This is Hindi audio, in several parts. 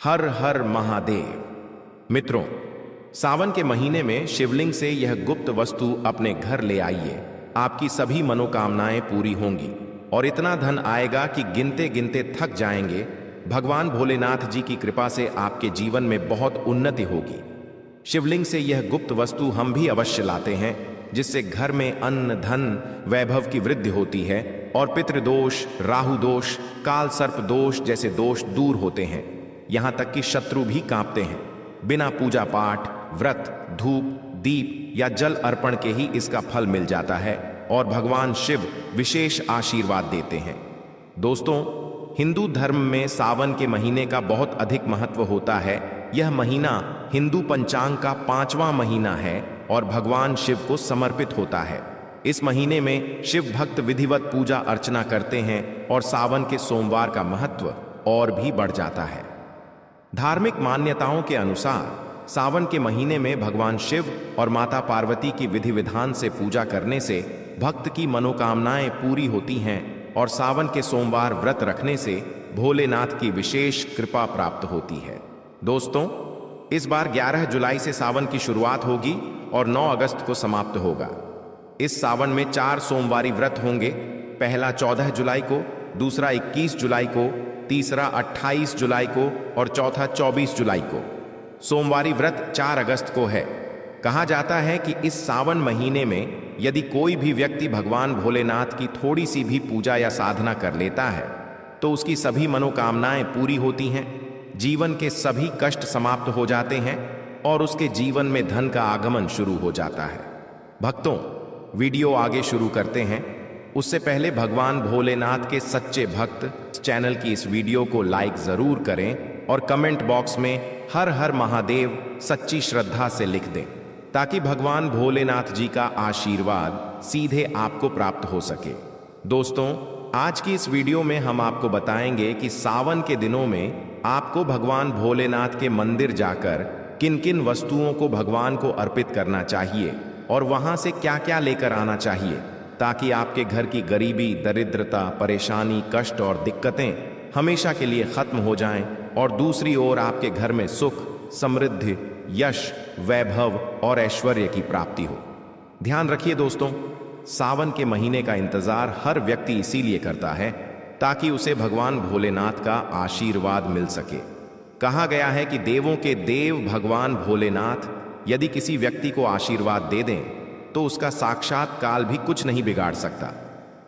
हर हर महादेव। मित्रों, सावन के महीने में शिवलिंग से यह गुप्त वस्तु अपने घर ले आइए। आपकी सभी मनोकामनाएं पूरी होंगी और इतना धन आएगा कि गिनते गिनते थक जाएंगे। भगवान भोलेनाथ जी की कृपा से आपके जीवन में बहुत उन्नति होगी। शिवलिंग से यह गुप्त वस्तु हम भी अवश्य लाते हैं, जिससे घर में अन्न धन वैभव की वृद्धि होती है और पितृदोष, राहु दोष, काल सर्प दोष जैसे दोष दूर होते हैं। यहां तक कि शत्रु भी कांपते हैं। बिना पूजा पाठ, व्रत, धूप, दीप या जल अर्पण के ही इसका फल मिल जाता है और भगवान शिव विशेष आशीर्वाद देते हैं। दोस्तों, हिंदू धर्म में सावन के महीने का बहुत अधिक महत्व होता है। यह महीना हिंदू पंचांग का 5वां महीना है और भगवान शिव को समर्पित होता है। इस महीने में शिव भक्त विधिवत पूजा अर्चना करते हैं और सावन के सोमवार का महत्व और भी बढ़ जाता है। धार्मिक मान्यताओं के अनुसार सावन के महीने में भगवान शिव और माता पार्वती की विधि विधान से पूजा करने से भक्त की मनोकामनाएं पूरी होती हैं और सावन के सोमवार व्रत रखने से भोलेनाथ की विशेष कृपा प्राप्त होती है। दोस्तों, इस बार 11 जुलाई से सावन की शुरुआत होगी और 9 अगस्त को समाप्त होगा। इस सावन में 4 सोमवारी व्रत होंगे। पहला 14 जुलाई को, दूसरा 21 जुलाई को, तीसरा 28 जुलाई को और चौथा 24 जुलाई को। सोमवारी व्रत 4 अगस्त को है। कहा जाता है कि इस सावन महीने में यदि कोई भी व्यक्ति भगवान भोलेनाथ की थोड़ी सी भी पूजा या साधना कर लेता है तो उसकी सभी मनोकामनाएं पूरी होती हैं, जीवन के सभी कष्ट समाप्त हो जाते हैं और उसके जीवन में धन का आगमन शुरू हो जाता है। भक्तों, वीडियो आगे शुरू करते हैं उससे पहले भगवान भोलेनाथ के सच्चे भक्त चैनल की इस वीडियो को लाइक जरूर करें और कमेंट बॉक्स में हर हर महादेव सच्ची श्रद्धा से लिख दें, ताकि भगवान भोलेनाथ जी का आशीर्वाद सीधे आपको प्राप्त हो सके। दोस्तों, आज की इस वीडियो में हम आपको बताएंगे कि सावन के दिनों में आपको भगवान भोलेनाथ के मंदिर जाकर किन किन वस्तुओं को भगवान को अर्पित करना चाहिए और वहां से क्या क्या लेकर आना चाहिए, ताकि आपके घर की गरीबी, दरिद्रता, परेशानी, कष्ट और दिक्कतें हमेशा के लिए खत्म हो जाएं और दूसरी ओर आपके घर में सुख, समृद्धि, यश, वैभव और ऐश्वर्य की प्राप्ति हो। ध्यान रखिए दोस्तों, सावन के महीने का इंतजार हर व्यक्ति इसीलिए करता है ताकि उसे भगवान भोलेनाथ का आशीर्वाद मिल सके। कहा गया है कि देवों के देव भगवान भोलेनाथ यदि किसी व्यक्ति को आशीर्वाद दे दें तो उसका साक्षात काल भी कुछ नहीं बिगाड़ सकता।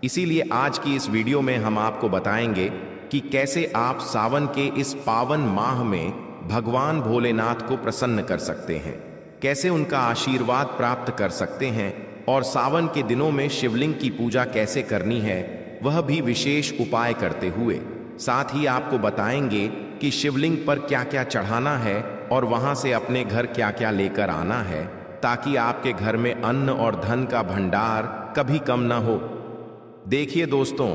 इसीलिए आज की इस वीडियो में हम आपको बताएंगे कि कैसे आप सावन के इस पावन माह में भगवान भोलेनाथ को प्रसन्न कर सकते हैं, कैसे उनका आशीर्वाद प्राप्त कर सकते हैं और सावन के दिनों में शिवलिंग की पूजा कैसे करनी है, वह भी विशेष उपाय करते हुए। साथ ही आपको बताएंगे कि शिवलिंग पर क्या क्या चढ़ाना है और वहां से अपने घर क्या क्या लेकर आना है, ताकि आपके घर में अन्न और धन का भंडार कभी कम ना हो। देखिए दोस्तों,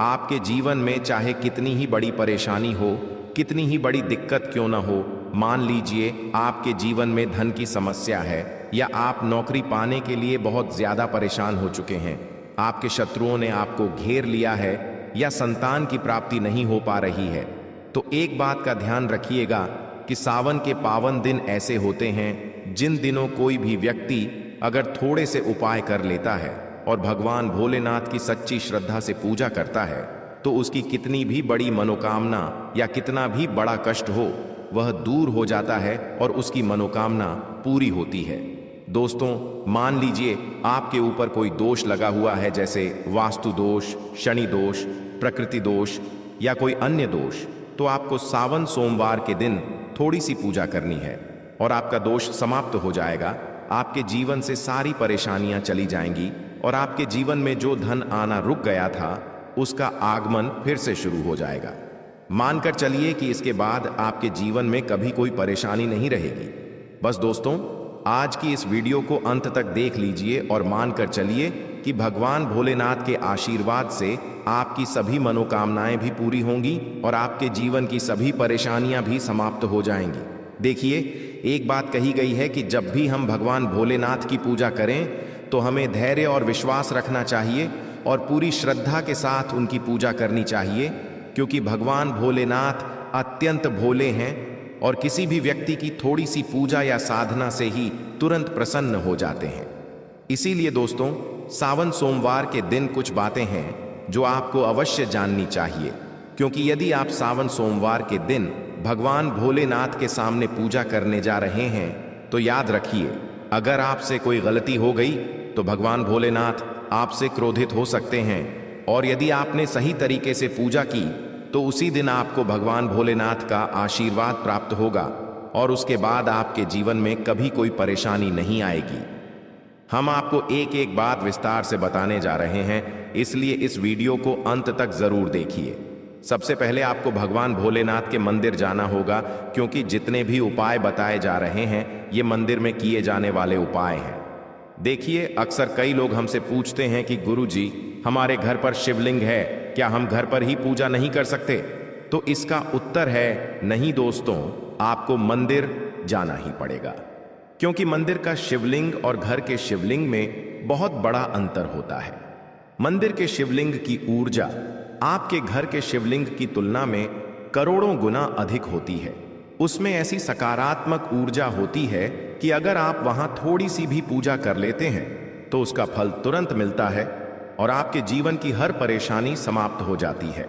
आपके जीवन में चाहे कितनी ही बड़ी परेशानी हो, कितनी ही बड़ी दिक्कत क्यों ना हो, मान लीजिए आपके जीवन में धन की समस्या है या आप नौकरी पाने के लिए बहुत ज्यादा परेशान हो चुके हैं, आपके शत्रुओं ने आपको घेर लिया है या संतान की प्राप्ति नहीं हो पा रही है, तो एक बात का ध्यान रखिएगा कि सावन के पावन दिन ऐसे होते हैं जिन दिनों कोई भी व्यक्ति अगर थोड़े से उपाय कर लेता है और भगवान भोलेनाथ की सच्ची श्रद्धा से पूजा करता है तो उसकी कितनी भी बड़ी मनोकामना या कितना भी बड़ा कष्ट हो, वह दूर हो जाता है और उसकी मनोकामना पूरी होती है। दोस्तों, मान लीजिए आपके ऊपर कोई दोष लगा हुआ है, जैसे वास्तु दोष, शनि दोष, प्रकृति दोष या कोई अन्य दोष, तो आपको सावन सोमवार के दिन थोड़ी सी पूजा करनी है और आपका दोष समाप्त हो जाएगा। आपके जीवन से सारी परेशानियां चली जाएंगी और आपके जीवन में जो धन आना रुक गया था उसका आगमन फिर से शुरू हो जाएगा। मानकर चलिए कि इसके बाद आपके जीवन में कभी कोई परेशानी नहीं रहेगी। बस दोस्तों, आज की इस वीडियो को अंत तक देख लीजिए और मानकर चलिए कि भगवान भोलेनाथ के आशीर्वाद से आपकी सभी मनोकामनाएं भी पूरी होंगी और आपके जीवन की सभी परेशानियां भी समाप्त हो जाएंगी। देखिए, एक बात कही गई है कि जब भी हम भगवान भोलेनाथ की पूजा करें तो हमें धैर्य और विश्वास रखना चाहिए और पूरी श्रद्धा के साथ उनकी पूजा करनी चाहिए, क्योंकि भगवान भोलेनाथ अत्यंत भोले हैं और किसी भी व्यक्ति की थोड़ी सी पूजा या साधना से ही तुरंत प्रसन्न हो जाते हैं। इसीलिए दोस्तों, सावन सोमवार के दिन कुछ बातें हैं जो आपको अवश्य जाननी चाहिए, क्योंकि यदि आप सावन सोमवार के दिन भगवान भोलेनाथ के सामने पूजा करने जा रहे हैं तो याद रखिए, अगर आपसे कोई गलती हो गई तो भगवान भोलेनाथ आपसे क्रोधित हो सकते हैं, और यदि आपने सही तरीके से पूजा की तो उसी दिन आपको भगवान भोलेनाथ का आशीर्वाद प्राप्त होगा और उसके बाद आपके जीवन में कभी कोई परेशानी नहीं आएगी। हम आपको एक एक बात विस्तार से बताने जा रहे हैं, इसलिए इस वीडियो को अंत तक जरूर देखिए। सबसे पहले आपको भगवान भोलेनाथ के मंदिर जाना होगा, क्योंकि जितने भी उपाय बताए जा रहे हैं ये मंदिर में किए जाने वाले उपाय हैं। देखिए, अक्सर कई लोग हमसे पूछते हैं कि गुरुजी, हमारे घर पर शिवलिंग है, क्या हम घर पर ही पूजा नहीं कर सकते? तो इसका उत्तर है नहीं दोस्तों, आपको मंदिर जाना ही पड़ेगा, क्योंकि मंदिर का शिवलिंग और घर के शिवलिंग में बहुत बड़ा अंतर होता है। मंदिर के शिवलिंग की ऊर्जा आपके घर के शिवलिंग की तुलना में करोड़ों गुना अधिक होती है। उसमें ऐसी सकारात्मक ऊर्जा होती है कि अगर आप वहां थोड़ी सी भी पूजा कर लेते हैं तो उसका फल तुरंत मिलता है और आपके जीवन की हर परेशानी समाप्त हो जाती है।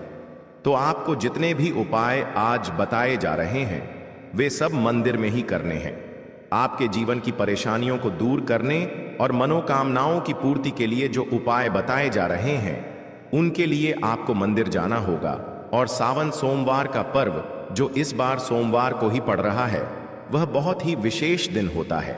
तो आपको जितने भी उपाय आज बताए जा रहे हैं वे सब मंदिर में ही करने हैं। आपके जीवन की परेशानियों को दूर करने और मनोकामनाओं की पूर्ति के लिए जो उपाय बताए जा रहे हैं उनके लिए आपको मंदिर जाना होगा। और सावन सोमवार का पर्व जो इस बार सोमवार को ही पड़ रहा है वह बहुत ही विशेष दिन होता है।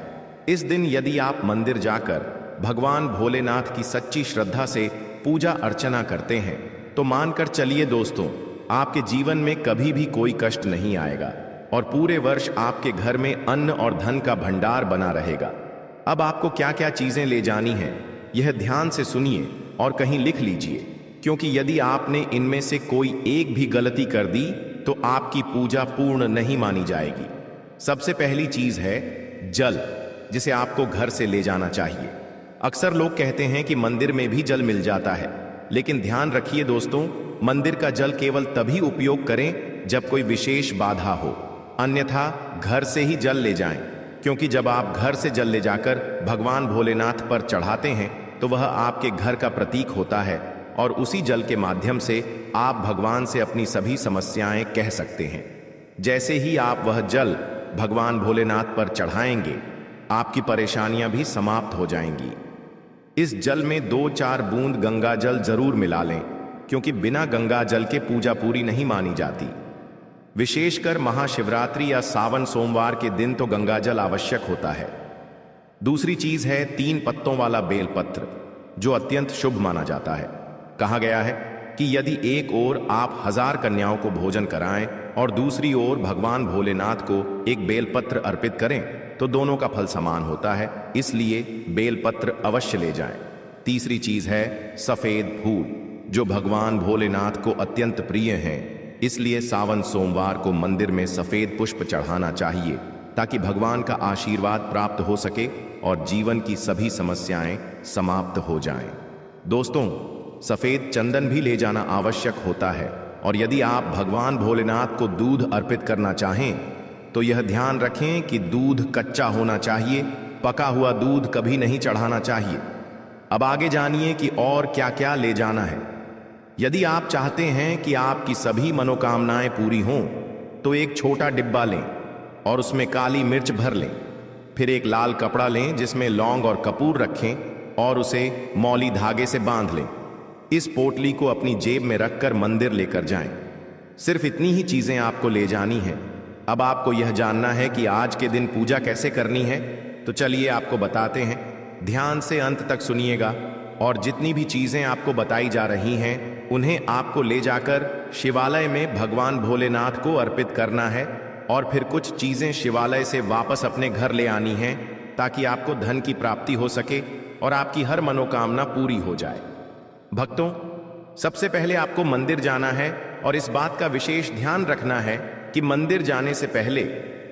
इस दिन यदि आप मंदिर जाकर भगवान भोलेनाथ की सच्ची श्रद्धा से पूजा अर्चना करते हैं तो मानकर चलिए दोस्तों, आपके जीवन में कभी भी कोई कष्ट नहीं आएगा और पूरे वर्ष आपके घर में अन्न और धन का भंडार बना रहेगा। अब आपको क्या क्या चीजें ले जानी हैं यह ध्यान से सुनिए और कहीं लिख लीजिए, क्योंकि यदि आपने इनमें से कोई एक भी गलती कर दी तो आपकी पूजा पूर्ण नहीं मानी जाएगी। सबसे पहली चीज है जल, जिसे आपको घर से ले जाना चाहिए। अक्सर लोग कहते हैं कि मंदिर में भी जल मिल जाता है, लेकिन ध्यान रखिए दोस्तों, मंदिर का जल केवल तभी उपयोग करें जब कोई विशेष बाधा हो, अन्यथा घर से ही जल ले जाएं, क्योंकि जब आप घर से जल ले जाकर भगवान भोलेनाथ पर चढ़ाते हैं तो वह आपके घर का प्रतीक होता है और उसी जल के माध्यम से आप भगवान से अपनी सभी समस्याएं कह सकते हैं। जैसे ही आप वह जल भगवान भोलेनाथ पर चढ़ाएंगे आपकी परेशानियां भी समाप्त हो जाएंगी। इस जल में 2-4 बूंद गंगा जल जरूर मिला लें, क्योंकि बिना गंगा जल के पूजा पूरी नहीं मानी जाती। विशेषकर महाशिवरात्रि या सावन सोमवार के दिन तो गंगा जल आवश्यक होता है। दूसरी चीज है 3 पत्तों वाला बेलपत्र, जो अत्यंत शुभ माना जाता है। कहा गया है कि यदि एक ओर आप 1000 कन्याओं को भोजन कराएं और दूसरी ओर भगवान भोलेनाथ को एक बेलपत्र अर्पित करें तो दोनों का फल समान होता है, इसलिए बेलपत्र अवश्य ले जाएं। तीसरी चीज है सफेद फूल, जो भगवान भोलेनाथ को अत्यंत प्रिय हैं, इसलिए सावन सोमवार को मंदिर में सफेद पुष्प चढ़ाना चाहिए ताकि भगवान का आशीर्वाद प्राप्त हो सके और जीवन की सभी समस्याएं समाप्त हो जाएं। दोस्तों, सफेद चंदन भी ले जाना आवश्यक होता है, और यदि आप भगवान भोलेनाथ को दूध अर्पित करना चाहें तो यह ध्यान रखें कि दूध कच्चा होना चाहिए, पका हुआ दूध कभी नहीं चढ़ाना चाहिए। अब आगे जानिए कि और क्या क्या ले जाना है। यदि आप चाहते हैं कि आपकी सभी मनोकामनाएं पूरी हों तो एक छोटा डिब्बा लें और उसमें काली मिर्च भर लें। फिर एक लाल कपड़ा लें जिसमें लौंग और कपूर रखें और उसे मौली धागे से बांध लें। इस पोटली को अपनी जेब में रखकर मंदिर लेकर जाएं। सिर्फ इतनी ही चीजें आपको ले जानी हैं। अब आपको यह जानना है कि आज के दिन पूजा कैसे करनी है, तो चलिए आपको बताते हैं। ध्यान से अंत तक सुनिएगा और जितनी भी चीजें आपको बताई जा रही हैं उन्हें आपको ले जाकर शिवालय में भगवान भोलेनाथ को अर्पित करना है और फिर कुछ चीजें शिवालय से वापस अपने घर ले आनी हैं ताकि आपको धन की प्राप्ति हो सके और आपकी हर मनोकामना पूरी हो जाए। भक्तों, सबसे पहले आपको मंदिर जाना है और इस बात का विशेष ध्यान रखना है कि मंदिर जाने से पहले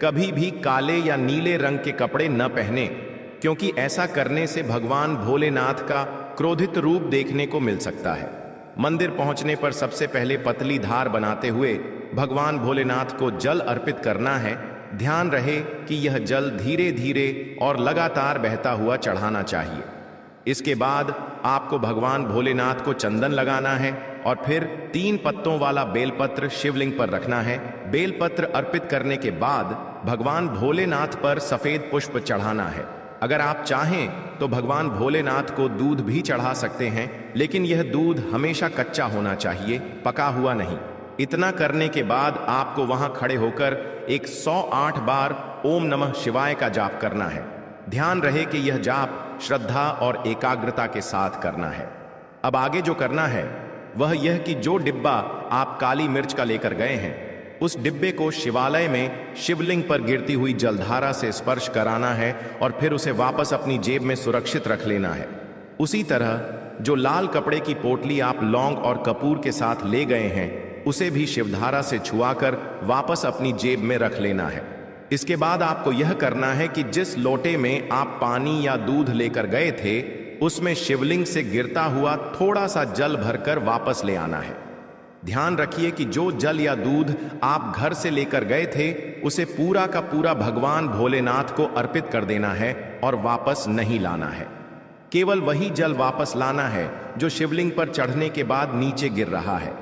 कभी भी काले या नीले रंग के कपड़े न पहने, क्योंकि ऐसा करने से भगवान भोलेनाथ का क्रोधित रूप देखने को मिल सकता है। मंदिर पहुंचने पर सबसे पहले पतली धार बनाते हुए भगवान भोलेनाथ को जल अर्पित करना है ध्यान रहे कि यह जल धीरे धीरे और लगातार बहता हुआ चढ़ाना चाहिए। इसके बाद आपको भगवान भोलेनाथ को चंदन लगाना है और फिर 3 पत्तों वाला बेलपत्र शिवलिंग पर रखना है। बेलपत्र अर्पित करने के बाद भगवान भोलेनाथ पर सफेद पुष्प चढ़ाना है। अगर आप चाहें तो भगवान भोलेनाथ को दूध भी चढ़ा सकते हैं, लेकिन यह दूध हमेशा कच्चा होना चाहिए, पका हुआ नहीं। इतना करने के बाद आपको वहां खड़े होकर 108 बार ओम नमः शिवाय का जाप करना है। ध्यान रहे कि यह जाप श्रद्धा और एकाग्रता के साथ करना है। अब आगे जो करना है वह यह कि जो डिब्बा आप काली मिर्च का लेकर गए हैं, उस डिब्बे को शिवालय में शिवलिंग पर गिरती हुई जलधारा से स्पर्श कराना है और फिर उसे वापस अपनी जेब में सुरक्षित रख लेना है। उसी तरह जो लाल कपड़े की पोटली आप लौंग और कपूर के साथ ले गए हैं, उसे भी शिवधारा से छुआकर वापस अपनी जेब में रख लेना है। इसके बाद आपको यह करना है कि जिस लोटे में आप पानी या दूध लेकर गए थे, उसमें शिवलिंग से गिरता हुआ थोड़ा सा जल भरकर वापस ले आना है। ध्यान रखिए कि जो जल या दूध आप घर से लेकर गए थे, उसे पूरा का पूरा भगवान भोलेनाथ को अर्पित कर देना है और वापस नहीं लाना है। केवल वही जल वापस लाना है जो शिवलिंग पर चढ़ने के बाद नीचे गिर रहा है।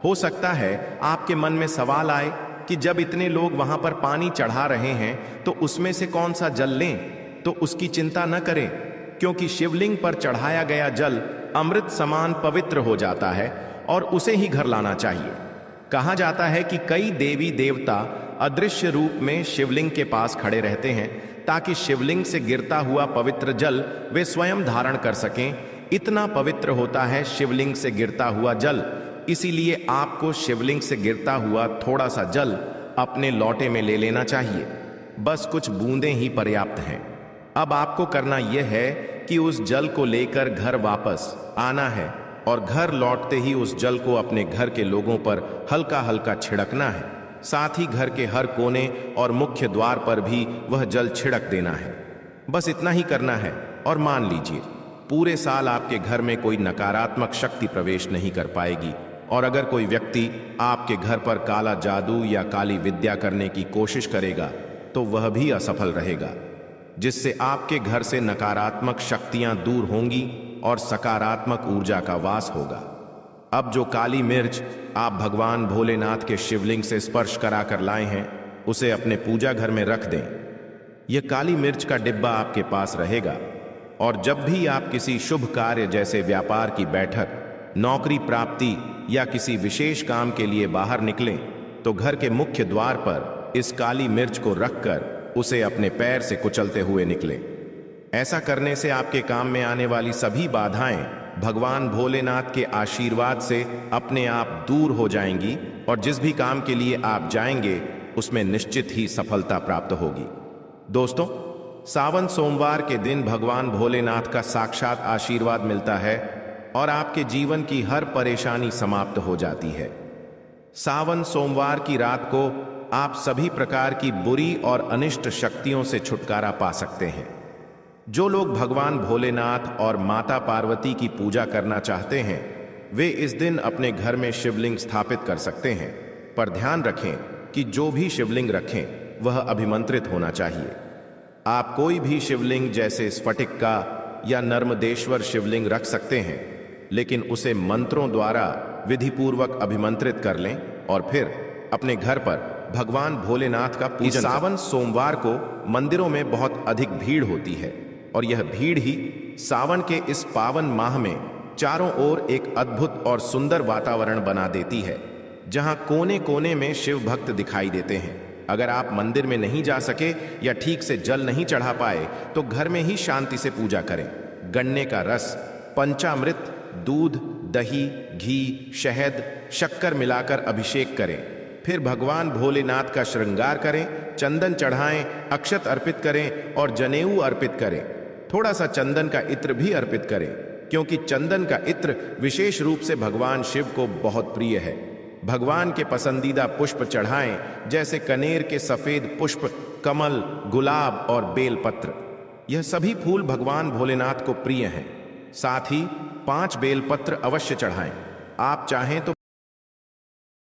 हो सकता है आपके मन में सवाल आए कि जब इतने लोग वहां पर पानी चढ़ा रहे हैं तो उसमें से कौन सा जल लें। तो उसकी चिंता न करें, क्योंकि शिवलिंग पर चढ़ाया गया जल अमृत समान पवित्र हो जाता है और उसे ही घर लाना चाहिए। कहा जाता है कि कई देवी देवता अदृश्य रूप में शिवलिंग के पास खड़े रहते हैं ताकि शिवलिंग से गिरता हुआ पवित्र जल वे स्वयं धारण कर सकें। इतना पवित्र होता है शिवलिंग से गिरता हुआ जल, इसीलिए आपको शिवलिंग से गिरता हुआ थोड़ा सा जल अपने लौटे में ले लेना चाहिए। बस कुछ बूंदें ही पर्याप्त हैं। अब आपको करना यह है कि उस जल को लेकर घर वापस आना है और घर लौटते ही उस जल को अपने घर के लोगों पर हल्का हल्का छिड़कना है। साथ ही घर के हर कोने और मुख्य द्वार पर भी वह जल छिड़क देना है। बस इतना ही करना है और मान लीजिए पूरे साल आपके घर में कोई नकारात्मक शक्ति प्रवेश नहीं कर पाएगी। और अगर कोई व्यक्ति आपके घर पर काला जादू या काली विद्या करने की कोशिश करेगा तो वह भी असफल रहेगा, जिससे आपके घर से नकारात्मक शक्तियां दूर होंगी और सकारात्मक ऊर्जा का वास होगा। अब जो काली मिर्च आप भगवान भोलेनाथ के शिवलिंग से स्पर्श करा कर लाए हैं, उसे अपने पूजा घर में रख दें। यह काली मिर्च का डिब्बा आपके पास रहेगा और जब भी आप किसी शुभ कार्य जैसे व्यापार की बैठक, नौकरी प्राप्ति या किसी विशेष काम के लिए बाहर निकलें तो घर के मुख्य द्वार पर इस काली मिर्च को रखकर उसे अपने पैर से कुचलते हुए निकलें। ऐसा करने से आपके काम में आने वाली सभी बाधाएं भगवान भोलेनाथ के आशीर्वाद से अपने आप दूर हो जाएंगी और जिस भी काम के लिए आप जाएंगे उसमें निश्चित ही सफलता प्राप्त होगी। दोस्तों, सावन सोमवार के दिन भगवान भोलेनाथ का साक्षात आशीर्वाद मिलता है और आपके जीवन की हर परेशानी समाप्त हो जाती है। सावन सोमवार की रात को आप सभी प्रकार की बुरी और अनिष्ट शक्तियों से छुटकारा पा सकते हैं। जो लोग भगवान भोलेनाथ और माता पार्वती की पूजा करना चाहते हैं, वे इस दिन अपने घर में शिवलिंग स्थापित कर सकते हैं, पर ध्यान रखें कि जो भी शिवलिंग रखें वह अभिमंत्रित होना चाहिए। आप कोई भी शिवलिंग जैसे स्फटिक का या नर्मदेश्वर शिवलिंग रख सकते हैं, लेकिन उसे मंत्रों द्वारा विधिपूर्वक अभिमंत्रित कर लें और फिर अपने घर पर भगवान भोलेनाथ का पूजन। सावन सोमवार को मंदिरों में बहुत अधिक भीड़ होती है और यह भीड़ ही सावन के इस पावन माह में चारों ओर एक अद्भुत और सुंदर वातावरण बना देती है, जहां कोने कोने में शिव भक्त दिखाई देते हैं। अगर आप मंदिर में नहीं जा सके या ठीक से जल नहीं चढ़ा पाए तो घर में ही शांति से पूजा करें। गन्ने का रस, पंचामृत, दूध, दही, घी, शहद, शक्कर मिलाकर अभिषेक करें। फिर भगवान भोलेनाथ का श्रृंगार करें, चंदन चढ़ाएं, अक्षत अर्पित करें और जनेऊ अर्पित करें। थोड़ा सा चंदन का इत्र भी अर्पित करें, क्योंकि चंदन का इत्र विशेष रूप से भगवान शिव को बहुत प्रिय है। भगवान के पसंदीदा पुष्प चढ़ाएं, जैसे कनेर के सफेद पुष्प, कमल, गुलाब और बेलपत्र। यह सभी फूल भगवान भोलेनाथ को प्रिय हैं। साथ ही 5 बेलपत्र अवश्य चढ़ाएं। आप चाहें तो